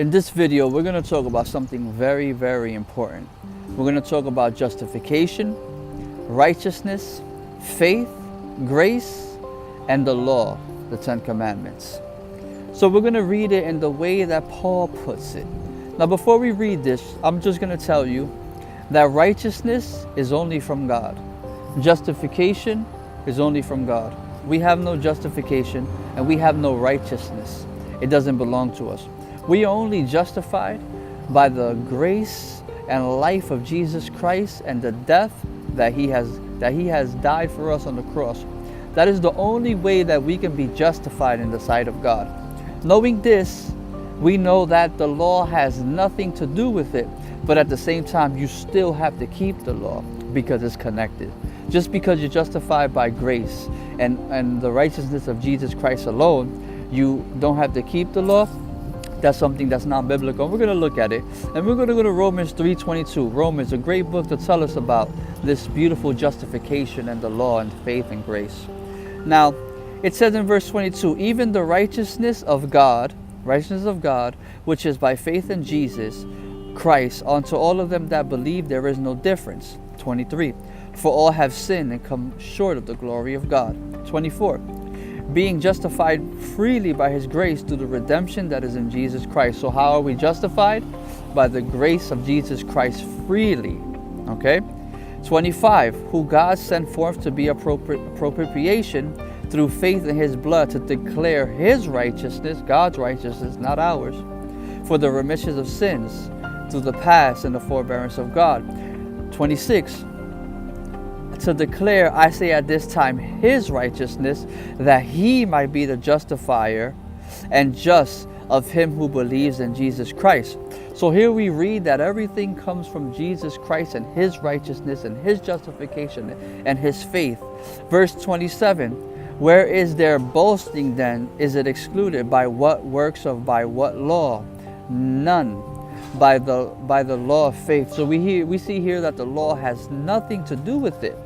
In this video, we're going to talk about something very, very important. We're going to talk about justification, righteousness, faith, grace, and the law, the 10 Commandments. So we're going to read it in the way that Paul puts it. Now, before we read this, I'm just going to tell you that righteousness is only from God. Justification is only from God. We have no justification and we have no righteousness. It doesn't belong to us. We are only justified by the grace and life of Jesus Christ and the death that He has died for us on the cross. That is the only way that we can be justified in the sight of God. Knowing this, we know that the law has nothing to do with it, but at the same time, you still have to keep the law because it's connected. Just because you're justified by grace and the righteousness of Jesus Christ alone, you don't have to keep the law. That's something that's not biblical. We're going to look at it. And we're going to go to Romans 3:22. Romans, a great book to tell us about this beautiful justification and the law and faith and grace. Now, it says in verse 22, even the righteousness of God, which is by faith in Jesus Christ, unto all of them that believe there is no difference. 23, for all have sinned and come short of the glory of God. 24, being justified freely by His grace through the redemption that is in Jesus Christ. So how are we justified? By the grace of Jesus Christ freely. Okay? 25, who God sent forth to be a propitiation through faith in His blood to declare His righteousness, God's righteousness, not ours, for the remission of sins through the past and the forbearance of God. 26, to declare, I say at this time, His righteousness, that He might be the justifier and just of him who believes in Jesus Christ. So here we read that everything comes from Jesus Christ and His righteousness and His justification and His faith. Verse 27, where is their boasting then? Is it excluded? By what works of by what law? None. By the law of faith. So we see here that the law has nothing to do with it.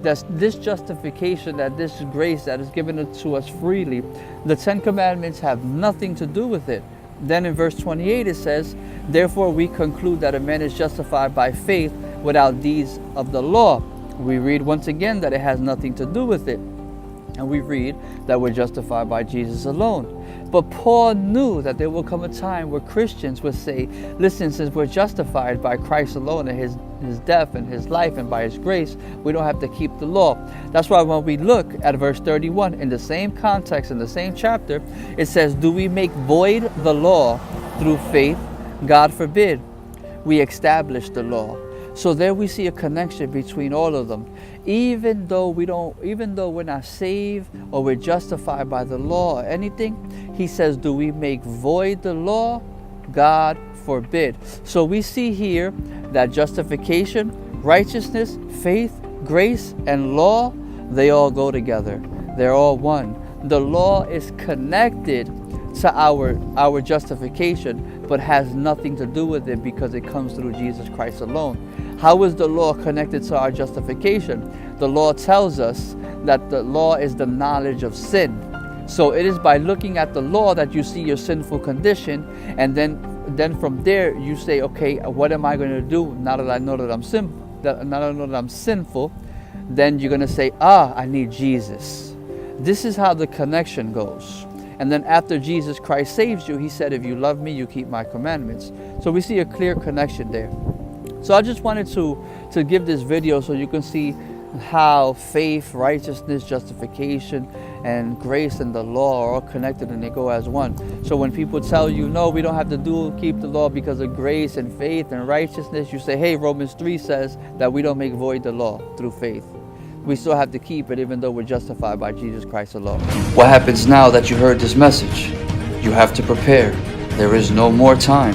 That this justification, that this grace that is given to us freely, the 10 Commandments have nothing to do with it. Then in verse 28 it says, therefore we conclude that a man is justified by faith without deeds of the law. We read once again that it has nothing to do with it. And we read that we're justified by Jesus alone. But Paul knew that there will come a time where Christians would say, listen, since we're justified by Christ alone and His death and His life and by His grace, we don't have to keep the law. That's why when we look at verse 31, in the same context, in the same chapter, it says, do we make void the law through faith? God forbid. We establish the law. So there we see a connection between all of them. Even though we're not saved or we're justified by the law or anything, he says, do we make void the law? God forbid. So we see here that justification, righteousness, faith, grace, and law, they all go together. They're all one. The law is connected to our justification, but has nothing to do with it because it comes through Jesus Christ alone. How is the law connected to our justification? The law tells us that the law is the knowledge of sin. So it is by looking at the law that you see your sinful condition, and then from there you say, okay, what am I going to do now that I know that I'm sinful? Then you're going to say, I need Jesus. This is how the connection goes. And then after Jesus Christ saves you, He said, if you love me, you keep my commandments. So we see a clear connection there. So I just wanted to give this video so you can see how faith, righteousness, justification, and grace and the law are all connected and they go as one. So when people tell you, no, we don't have to keep the law because of grace and faith and righteousness, you say, hey, Romans 3 says that we don't make void the law through faith. We still have to keep it even though we're justified by Jesus Christ alone. What happens now that you heard this message? You have to prepare. There is no more time.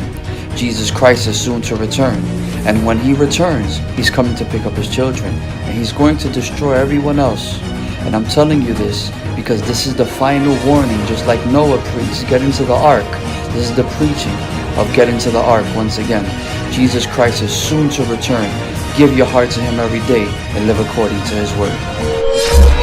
Jesus Christ is soon to return. And when He returns, He's coming to pick up His children. And He's going to destroy everyone else. And I'm telling you this because this is the final warning. Just like Noah preached, get into the ark. This is the preaching of get into the ark once again. Jesus Christ is soon to return. Give your heart to Him every day and live according to His word.